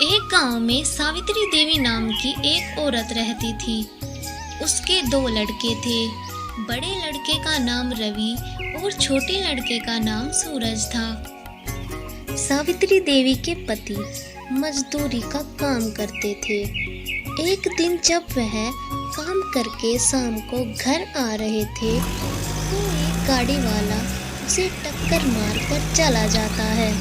एक गांव में सावित्री देवी नाम की एक औरत रहती थी। उसके 2 लड़के थे। बड़े लड़के का नाम रवि और छोटे लड़के का नाम सूरज था। सावित्री देवी के पति मजदूरी का काम करते थे। एक दिन जब वह काम करके शाम को घर आ रहे थे तो एक गाड़ी वाला उसे टक्कर मारकर चला जाता है,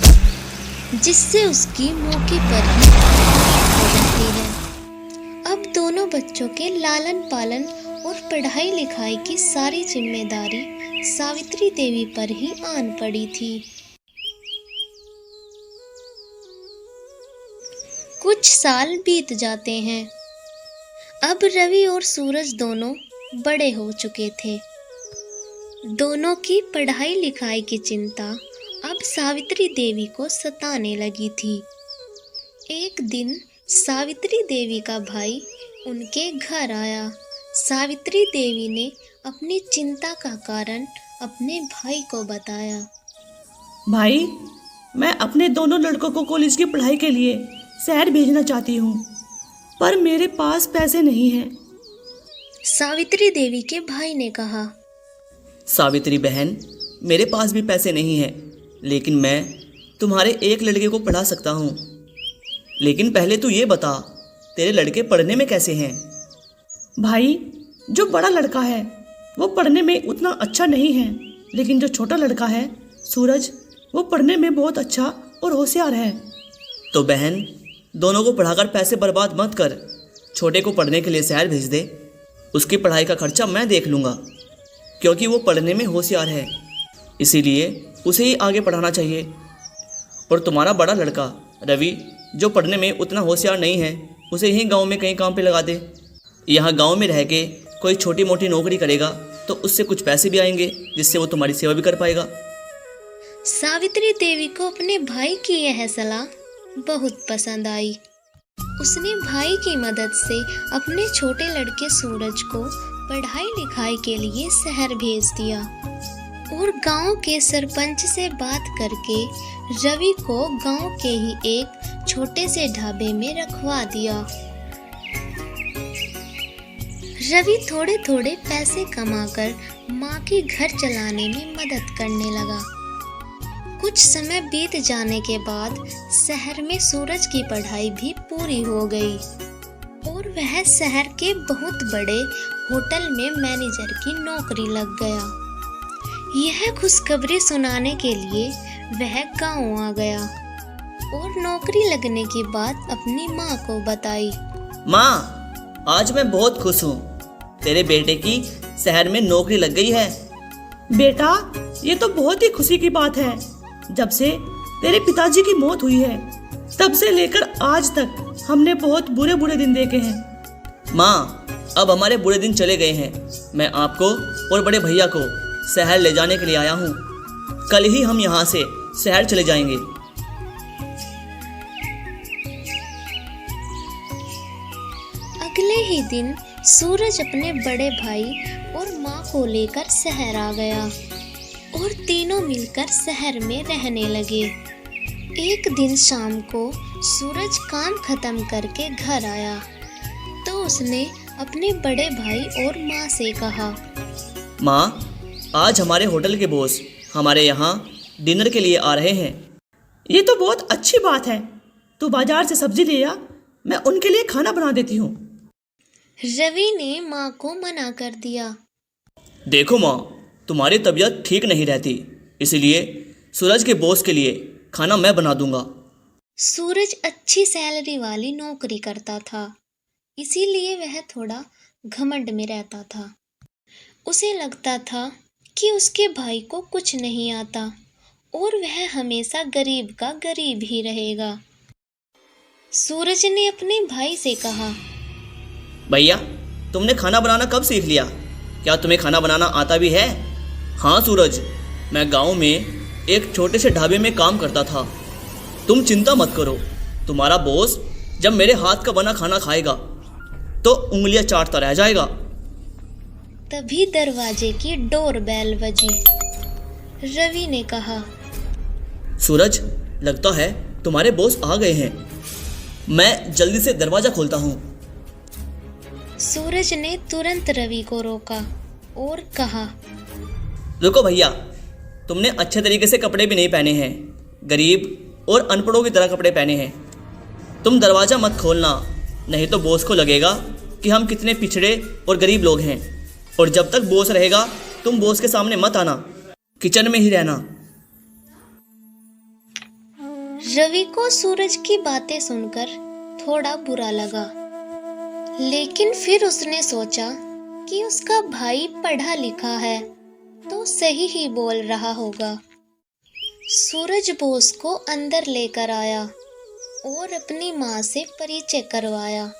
जिससे उसकी मौके पर ही मौत हो जाती है। अब दोनों बच्चों के लालन पालन और पढ़ाई लिखाई की सारी जिम्मेदारी सावित्री देवी पर ही आन पड़ी थी। कुछ साल बीत जाते हैं। अब रवि और सूरज दोनों बड़े हो चुके थे। दोनों की पढ़ाई लिखाई की चिंता अब सावित्री देवी को सताने लगी थी। एक दिन सावित्री देवी का भाई उनके घर आया। सावित्री देवी ने अपनी चिंता का कारण अपने भाई को बताया। भाई, मैं अपने दोनों लड़कों को कॉलेज की पढ़ाई के लिए शहर भेजना चाहती हूँ, पर मेरे पास पैसे नहीं हैं। सावित्री देवी के भाई ने कहा, सावित्री बहन, मेरे पास भी पैसे नहीं हैं, लेकिन मैं तुम्हारे एक लड़के को पढ़ा सकता हूँ। लेकिन पहले तू ये बता, तेरे लड़के पढ़ने में कैसे हैं? भाई, जो बड़ा लड़का है वो पढ़ने में उतना अच्छा नहीं है, लेकिन जो छोटा लड़का है सूरज, वो पढ़ने में बहुत अच्छा और होशियार है। तो बहन, दोनों को पढ़ाकर पैसे बर्बाद मत कर। छोटे को पढ़ने के लिए शहर भेज दे। उसकी पढ़ाई का खर्चा मैं देख लूँगा, क्योंकि वो पढ़ने में होशियार है, इसीलिए उसे ही आगे पढ़ाना चाहिए। और तुम्हारा बड़ा लड़का रवि, जो पढ़ने में उतना होशियार नहीं है, उसे यहीं गांव में कहीं काम पे लगा दे। यहाँ गांव में रह के कोई छोटी मोटी नौकरी करेगा तो उससे कुछ पैसे भी आएंगे, जिससे वो तुम्हारी सेवा भी कर पाएगा। सावित्री देवी को अपने भाई की यह सलाह बहुत पसंद आई। उसने भाई की मदद से अपने छोटे लड़के सूरज को पढ़ाई लिखाई के लिए शहर भेज दिया और गांव के सरपंच से बात करके रवि को गांव के ही एक छोटे से ढाबे में रखवा दिया। रवि थोड़े थोड़े पैसे कमाकर माँ के घर चलाने में मदद करने लगा। कुछ समय बीत जाने के बाद शहर में सूरज की पढ़ाई भी पूरी हो गई और वह शहर के बहुत बड़े होटल में मैनेजर की नौकरी लग गया। यह खुशखबरी सुनाने के लिए वह गांव आ गया और नौकरी लगने की बात अपनी माँ को बताई। माँ, आज मैं बहुत खुश हूँ। तेरे बेटे की शहर में नौकरी लग गई है। बेटा, ये तो बहुत ही खुशी की बात है। जब से तेरे पिताजी की मौत हुई है, तब से लेकर आज तक हमने बहुत बुरे बुरे दिन देखे हैं। माँ, अब हमारे बुरे दिन चले गए हैं। मैं आपको और बड़े भैया को शहर ले जाने के लिए आया हूँ। कल ही हम यहाँ से शहर चले जाएंगे। अगले ही दिन सूरज अपने बड़े भाई और माँ को लेकर शहर आ गया और तीनों मिलकर शहर में रहने लगे। एक दिन शाम को सूरज काम खत्म करके घर आया तो उसने अपने बड़े भाई और माँ से कहा, माँ, आज हमारे होटल के बॉस हमारे यहाँ डिनर के लिए आ रहे हैं। ये तो बहुत अच्छी बात है। तू बाजार से सब्जी ले आ, मैं उनके लिए खाना बना देती हूँ। रवि ने माँ को मना कर दिया। देखो माँ, तुम्हारी तबीयत ठीक नहीं रहती, इसलिए सूरज के बॉस के लिए खाना मैं बना दूंगा। सूरज अच्छी सैलरी वाली नौकरी करता था, इसीलिए वह थोड़ा घमंड में रहता था। उसे लगता था कि उसके भाई को कुछ नहीं आता और वह हमेशा गरीब का गरीब ही रहेगा। सूरज ने अपने भाई से कहा, भैया, तुमने खाना बनाना कब सीख लिया? क्या तुम्हें खाना बनाना आता भी है? हाँ सूरज, मैं गांव में एक छोटे से ढाबे में काम करता था। तुम चिंता मत करो, तुम्हारा बॉस जब मेरे हाथ का बना खाना खाएगा तो उंगलियां चाटता रह जाएगा। तभी दरवाजे की डोरबेल बजी। रवि ने कहा, सूरज, लगता है तुम्हारे बॉस आ गए हैं। मैं जल्दी से दरवाज़ा खोलता हूँ। सूरज ने तुरंत रवि को रोका और कहा, रुको भैया, तुमने अच्छे तरीके से कपड़े भी नहीं पहने हैं, गरीब और अनपढ़ों की तरह कपड़े पहने हैं। तुम दरवाज़ा मत खोलना, नहीं तो बॉस को लगेगा कि हम कितने पिछड़े और गरीब लोग हैं। और जब तक बॉस रहेगा तुम बॉस के सामने मत आना, किचन में ही रहना। रवि को सूरज की बातें सुनकर थोड़ा बुरा लगा, लेकिन फिर उसने सोचा कि उसका भाई पढ़ा लिखा है तो सही ही बोल रहा होगा। सूरज बॉस को अंदर लेकर आया और अपनी माँ से परिचय करवाया।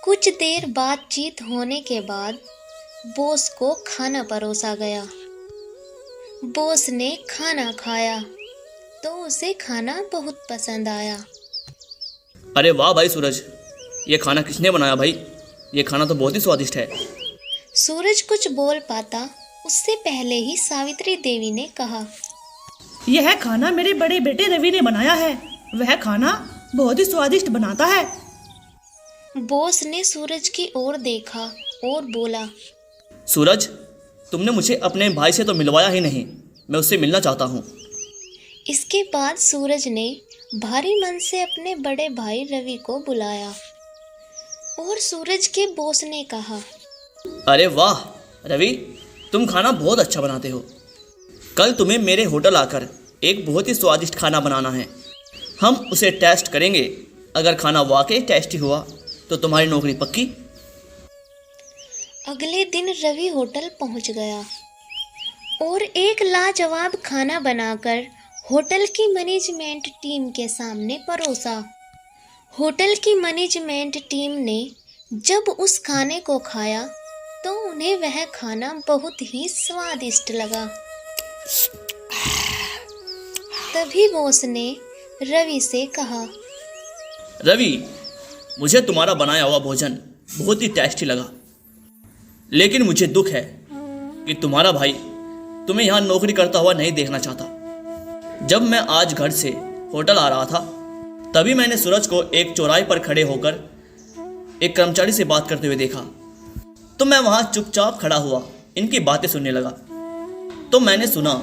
कुछ देर बातचीत होने के बाद बॉस को खाना परोसा गया। बॉस ने खाना खाया तो उसे खाना बहुत पसंद आया। अरे वाह भाई सूरज, ये खाना किसने बनाया भाई? ये खाना तो बहुत ही स्वादिष्ट है। सूरज कुछ बोल पाता उससे पहले ही सावित्री देवी ने कहा, यह खाना मेरे बड़े बेटे रवि ने बनाया है। वह खाना बहुत ही स्वादिष्ट बनाता है। बॉस ने सूरज की ओर देखा और बोला, सूरज, तुमने मुझे अपने भाई से तो मिलवाया ही नहीं, मैं उससे मिलना चाहता हूँ। इसके बाद सूरज ने भारी मन से अपने बड़े भाई रवि को बुलाया और सूरज के बॉस ने कहा, अरे वाह रवि, तुम खाना बहुत अच्छा बनाते हो। कल तुम्हें मेरे होटल आकर एक बहुत ही स्वादिष्ट खाना बनाना है। हम उसे टेस्ट करेंगे। अगर खाना वाकई टेस्टी हुआ तो तुम्हारी नौकरी पक्की। अगले दिन रवि होटल पहुंच गया और एक लाजवाब खाना बनाकर होटल की मैनेजमेंट टीम के सामने परोसा। होटल की मैनेजमेंट टीम ने जब उस खाने को खाया तो उन्हें वह खाना बहुत ही स्वादिष्ट लगा। तभी बॉस ने रवि से कहा, रवि, मुझे तुम्हारा बनाया हुआ भोजन बहुत ही टेस्टी लगा, लेकिन मुझे दुख है कि तुम्हारा भाई तुम्हें यहाँ नौकरी करता हुआ नहीं देखना चाहता। जब मैं आज घर से होटल आ रहा था तभी मैंने सूरज को एक चौराहे पर खड़े होकर एक कर्मचारी से बात करते हुए देखा। तो मैं वहाँ चुपचाप खड़ा हुआ इनकी बातें सुनने लगा। तो मैंने सुना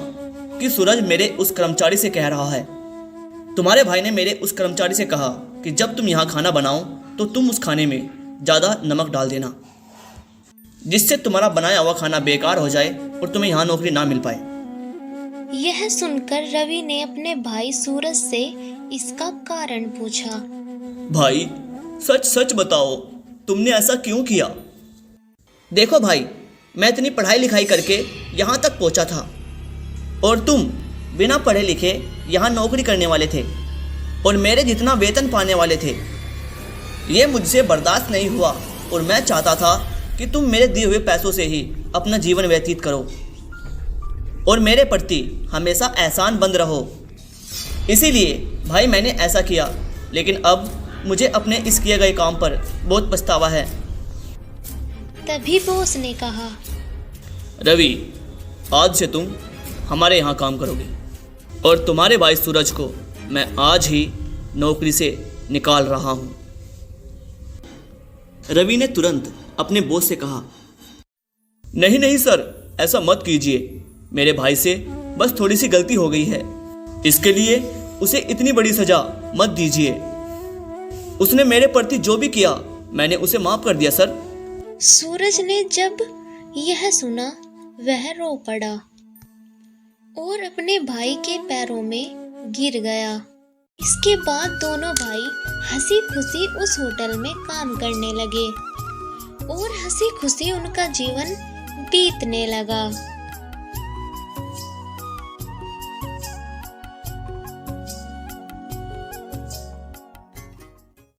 कि सूरज मेरे उस कर्मचारी से कह रहा है, तुम्हारे भाई ने मेरे उस कर्मचारी से कहा कि जब तुम यहाँ खाना बनाओ तो तुम उस खाने में ज़्यादा नमक डाल देना, जिससे तुम्हारा बनाया हुआ खाना बेकार हो जाए और तुम्हें यहाँ नौकरी ना मिल पाए। यह सुनकर रवि ने अपने भाई सूरज से इसका कारण पूछा। भाई, सच सच बताओ, तुमने ऐसा क्यों किया? देखो भाई, मैं इतनी पढ़ाई लिखाई करके यहाँ तक पहुँचा था और तुम बिना पढ़े लिखे यहाँ नौकरी करने वाले थे और मेरे जितना वेतन पाने वाले थे। ये मुझसे बर्दाश्त नहीं हुआ और मैं चाहता था कि तुम मेरे दिए हुए पैसों से ही अपना जीवन व्यतीत करो और मेरे प्रति हमेशा एहसान बंद रहो। इसीलिए भाई मैंने ऐसा किया, लेकिन अब मुझे अपने इस किए गए काम पर बहुत पछतावा है। तभी बॉस ने कहा, रवि, आज से तुम हमारे यहाँ काम करोगे और तुम्हारे भाई सूरज को मैं आज ही नौकरी से निकाल रहा हूँ। रवि ने तुरंत अपने बॉस से कहा, नहीं नहीं सर, ऐसा मत कीजिए। मेरे भाई से बस थोड़ी सी गलती हो गई है, इसके लिए उसे इतनी बड़ी सजा मत दीजिए। उसने मेरे प्रति जो भी किया मैंने उसे माफ कर दिया सर। सूरज ने जब यह सुना वह रो पड़ा और अपने भाई के पैरों में गिर गया। इसके बाद दोनों भाई हंसी खुशी उस होटल में काम करने लगे और हंसी खुशी उनका जीवन बीतने लगा।